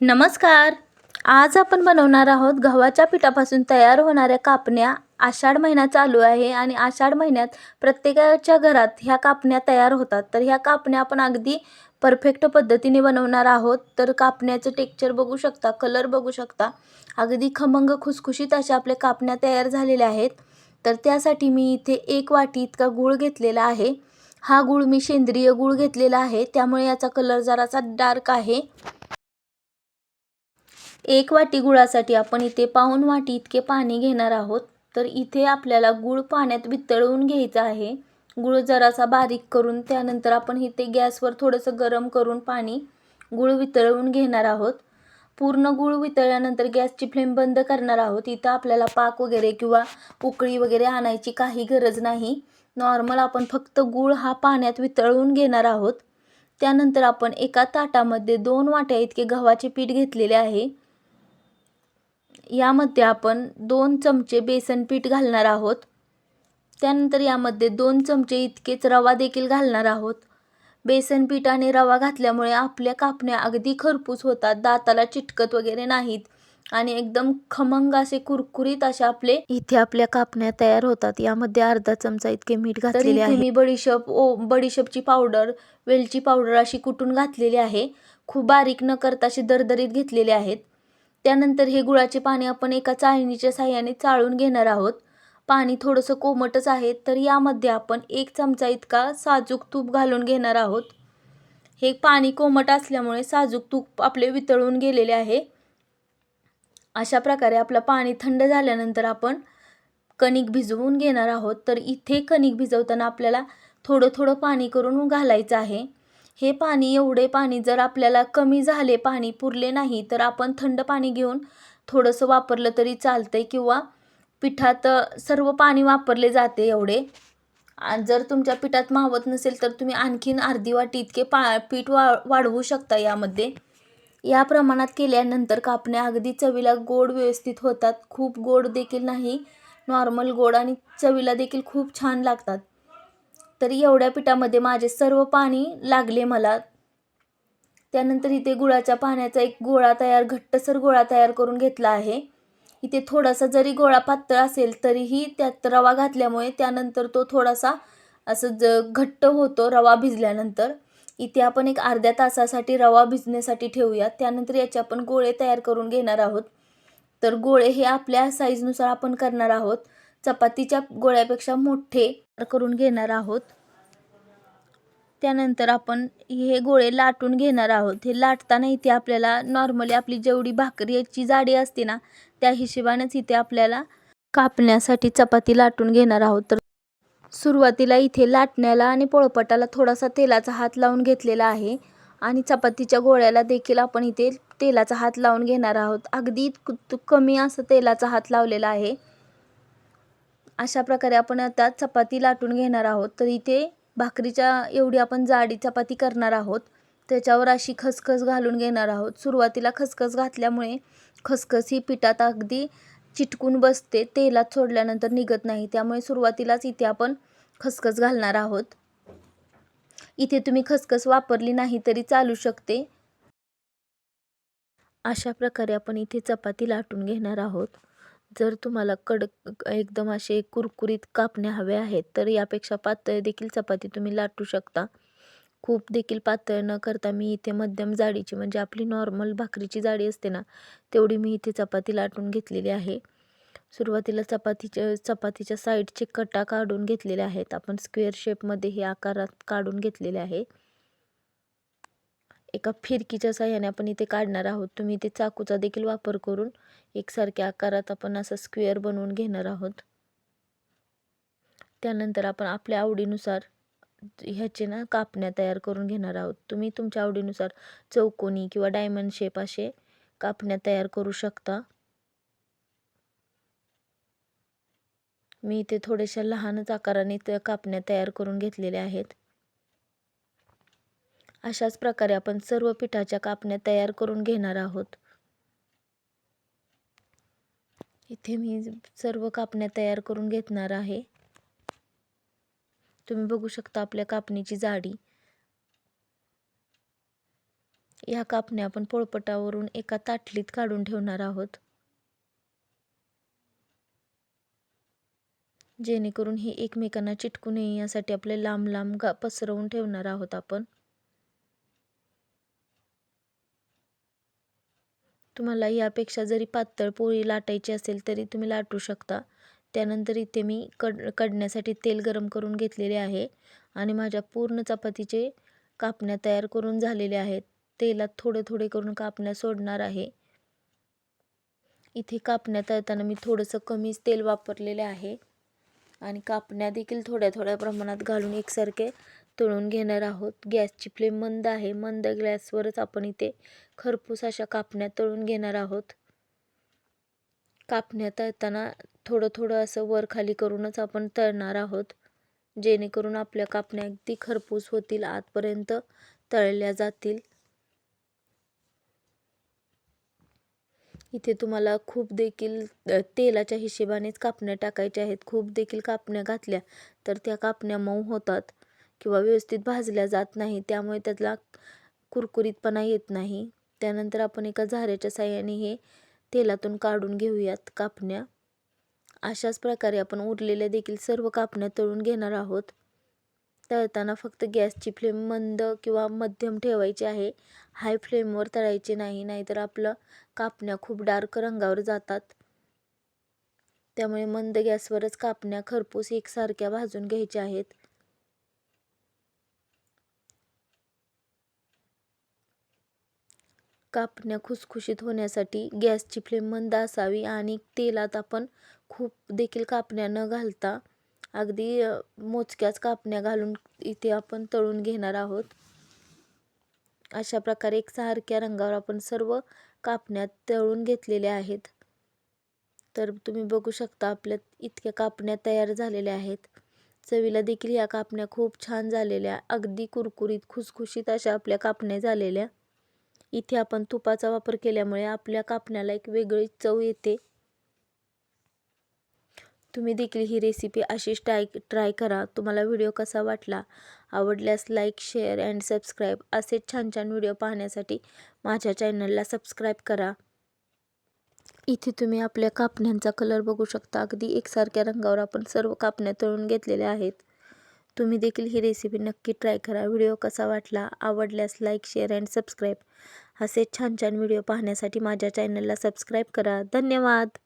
नमस्कार. आज आपण बनवणार आहोत गव्हाच्या पिठापासून तयार होणाऱ्या कापण्या. आषाढ महिना चालू आहे आणि आषाढ महिन्यात प्रत्येकाच्या घरात ह्या कापण्या तयार होतात. तर ह्या कापण्या आपण अगदी परफेक्ट पद्धतीने बनवणार आहोत. तर कापण्याचं टेक्स्चर बघू शकता, कलर बघू शकता. अगदी खमंग खुसखुशीत अशा आपल्या कापण्या तयार झालेल्या आहेत. तर त्यासाठी मी इथे 1 वाटी इतका गूळ घेतलेला आहे. हा गूळ मी सेंद्रिय गूळ घेतलेला आहे, त्यामुळे याचा कलर जरासा डार्क आहे. 1 वाटी गुळासाठी आपण इथे पाऊण वाटी इतके पाणी घेणार आहोत. तर इथे आपल्याला गूळ पाण्यात वितळवून घ्यायचा आहे. गूळ जरासा बारीक करून त्यानंतर आपण इथे गॅसवर थोडंसं गरम करून पाणी गूळ वितळवून घेणार आहोत. पूर्ण गूळ वितळल्यानंतर गॅसची फ्लेम बंद करणार आहोत. इथं आपल्याला पाक वगैरे किंवा उकळी वगैरे आणायची काही गरज नाही. नॉर्मल आपण फक्त गूळ हा पाण्यात वितळवून घेणार आहोत. त्यानंतर आपण एका ताटामध्ये 2 वाट्या इतके गव्हाचे पीठ घेतलेले आहे. यामध्ये आपण 2 चमचे बेसन पीठ घालणार आहोत. त्यानंतर यामध्ये 2 चमचे इतकेच रवा देखील घालणार आहोत. बेसन पीठ आणि रवा घातल्यामुळे आपल्या कापण्या अगदी खरपूस होतात, दाताला चिटकत वगैरे नाहीत आणि एकदम खमंग असे कुरकुरीत असे आपल्या कापण्या तयार होतात. यामध्ये अर्धा चमचा इतके मीठ घातलेले आहे. मी बडीशेपची पावडर, वेलची पावडर अशी कुटून घातलेली आहे. खूप बारीक न करता अशी दरदरीत घेतलेले आहेत. त्यानंतर हे गुळाचे पाणी आपण एका चाळणीच्या साहाय्याने चाळून घेणार आहोत. पाणी थोडंसं कोमटच आहे, तर यामध्ये आपण 1 चमचा इतका साजूक तूप घालून घेणार आहोत. हे पाणी कोमट असल्यामुळे साजूक तूप आपले वितळून गेलेले आहे. अशा प्रकारे आपलं पाणी थंड झाल्यानंतर आपण कणिक भिजवून घेणार आहोत. तर इथे कणिक भिजवताना आपल्याला थोडं थोडं पाणी करून घालायचं आहे. हे पाणी, एवढे पाणी जर आपल्याला कमी झाले, पाणी पुरले नाही, तर आपण थंड पाणी घेऊन थोडंसं वापरलं तरी चालतंय किंवा पिठात सर्व पाणी वापरले जाते एवढे. जर तुमच्या पिठात मावत नसेल तर तुम्ही आणखीन अर्धी वाटी इतके पीठ वाढवू शकता यामध्ये. या प्रमाणात केल्यानंतर कापण्या अगदी चवीला गोड व्यवस्थित होतात. खूप गोड देखील नाही, नॉर्मल गोड, आणि चवीला देखील खूप छान लागतात. तर एवढ्या पिठामध्ये माझे सर्व पाणी लागले मला. त्यानंतर इथे गुळाच्या पाण्याचा एक घट्टसर गोळा तयार करून घेतला आहे. इथे थोडासा जरी गोळा पातळ असेल तरीही त्यात रवा घातल्यामुळे त्यानंतर तो थोडासा असं घट्ट होतो रवा भिजल्यानंतर. इथे आपण एक अर्ध्या तासासाठी रवा भिजण्यासाठी ठेवूया. त्यानंतर याचे आपण गोळे तयार करून घेणार आहोत. तर गोळे हे आपल्या साईजनुसार आपण करणार आहोत. चपातीच्या गोळ्यापेक्षा मोठे करून घेणार आहोत. त्यानंतर आपण हे गोळे लाटून घेणार आहोत. हे लाटताना इथे आपल्याला नॉर्मली आपली जेवढी भाकरीची जाडी असते ना, त्या हिशोबानेच इथे आपल्याला कापण्यासाठी चपाती लाटून घेणार आहोत. तर सुरुवातीला इथे लाटण्याला आणि पोळपाटाला थोडासा तेलाचा हात लावून घेतलेला आहे आणि चपातीच्या गोळ्याला देखील आपण इथे तेलाचा हात लावून घेणार आहोत. अगदी कमी असं तेलाचा हात लावलेला आहे. अशा प्रकारे आपण आता चपाती लाटून घेणार आहोत. तर इथे भाकरीच्या एवढी आपण जाडी चपाती करणार आहोत. त्याच्यावर अशी खसखस घालून घेणार आहोत. सुरुवातीला खसखस घातल्यामुळे खसखस ही पिठात अगदी चिटकून बसते, तेलात सोडल्यानंतर निघत नाही. त्यामुळे सुरुवातीलाच इथे आपण खसखस घालणार आहोत. इथे तुम्ही खसखस वापरली नाही तरी चालू शकते. अशा प्रकारे आपण इथे चपाती लाटून घेणार आहोत. जर तुम्हाला कडक एकदम असे कुरकुरीत कापण्या हव्या आहेत तर यापेक्षा पातळ देखील चपाती तुम्ही लाटू शकता. खूप देखील पातळ न करता मी इथे मध्यम जाडीची, म्हणजे आपली नॉर्मल भाकरीची जाडी असते ना, तेवढी मी इथे चपाती लाटून घेतलेली आहे. सुरुवातीला चपातीच्या साईडचे कटा काढून घेतलेले आहेत. आपण स्क्वेअर शेपमध्ये हे आकारात काढून घेतलेले आहे. एका फिरकीच्या साहाय्याने आपण इथे काढणार आहोत. तुम्ही इथे चाकूचा देखील वापर करून एकसारख्या आकारात आपण असं स्क्वेअर बनवून घेणार आहोत. त्यानंतर आपण आपल्या आवडीनुसार ह्याचे ना कापण्या तयार करून घेणार आहोत. तुम्ही तुमच्या आवडीनुसार चौकोनी किंवा डायमंड शेप असे कापण्या तयार करू शकता. मी इथे थोड्याशा लहानच आकाराने कापण्या तयार करून घेतलेल्या आहेत. अशाच प्रकारे आपण सर्व पिठाच्या कापण्या तयार करून घेणार आहोत. इथे मी सर्व कापण्या तयार करून घेणार आहे. तुम्ही बघू शकता आपल्या कापणीची जाडी. ह्या कापण्या आपण पोळपाटावरून एका ताटलीत काढून ठेवणार आहोत, जेणेकरून ही एकमेकांना चिटकू नये यासाठी आपले लांब लांब पसरवून ठेवणार आहोत आपण. तुम्हाला यापेक्षा जरी पातळ पोळी लाटायची असेल तरी तुम्ही लाटू शकता. त्यानंतर इथे मी कडण्यासाठी तेल गरम करून घेतलेले आहे आणि माझ्या पूर्ण चपातीचे कापण्या तयार करून झालेले आहेत. तेलात थोडे थोडे करून कापण्या सोडणार आहे. इथे कापण्या तळताना मी थोडंसं कमीच तेल वापरलेले आहे आणि कापण्या देखील थोड्या थोड्या प्रमाणात घालून एकसारखे तळून घेणार आहोत. गॅसची फ्लेम मंद आहे. मंद गॅसवरच आपण इथे खरपूस अशा कापण्या तळून घेणार आहोत. कापण्या तळताना थोडं थोडं असं वर खाली करूनच आपण तळणार आहोत, जेणेकरून आपल्या कापण्या अगदी खरपूस होतील, आतपर्यंत तळल्या जातील. इथे तुम्हाला खूप देखील तेलाच्या हिशेबानेच कापण्या टाकायच्या आहेत. खूप देखील कापण्या घातल्या तर त्या कापण्या मऊ होतात किंवा व्यवस्थित भाजल्या जात नाही, त्यामुळे त्यातला कुरकुरीतपणा येत नाही. त्यानंतर आपण एका झाऱ्याच्या साहाय्याने हे तेलातून काढून घेऊयात कापण्या. अशाच प्रकारे आपण उरलेल्या देखील सर्व कापण्या तळून घेणार आहोत. तळताना फक्त गॅसची फ्लेम मंद किंवा मध्यम ठेवायची आहे. हाय फ्लेमवर तळायचे नाही, नाहीतर आपलं कापण्या खूप डार्क रंगावर जातात. त्यामुळे मंद गॅसवरच कापण्या खरपूस एकसारख्या भाजून घ्यायच्या आहेत. कापण्या खुसखुशीत होण्यासाठी गॅसची फ्लेम मंद असावी आणि तेलात आपण खूप देखील कापण्या न घालता अगदी मोजक्याच कापण्या घालून इथे आपण तळून घेणार आहोत. अशा प्रकारे एकसारख्या रंगावर आपण सर्व कापण्या तळून घेतलेल्या आहेत. तर तुम्ही बघू शकता आपल्या इतक्या कापण्या तयार झालेल्या आहेत. चवीला देखील या कापण्या खूप छान झालेल्या, अगदी कुरकुरीत खुसखुशीत अशा आपल्या कापण्या झालेल्या. इथे आपण तुपाचा वापर केल्यामुळे आपल्या कापण्याला एक वेगळीच चव येते. तुम्ही देखील ही रेसिपी अशीच ट्राय करा. तुम्हाला व्हिडिओ कसा वाटला? आवडल्यास लाईक, शेअर अँड सबस्क्राईब. असेच छान छान व्हिडिओ पाहण्यासाठी माझ्या चॅनलला सबस्क्राईब करा. इथे तुम्ही आपल्या कापण्यांचा कलर बघू शकता. अगदी एकसारख्या रंगावर आपण सर्व कापण्या तळून घेतलेल्या आहेत. तुम्ही देखील ही रेसिपी नक्की ट्राय करा. व्हिडिओ कसा वाटला? आवडल्यास लाईक, शेअर अँड सबस्क्राईब. असेच छान छान व्हिडिओ पाहण्यासाठी माझ्या चॅनलला सबस्क्राईब करा. धन्यवाद.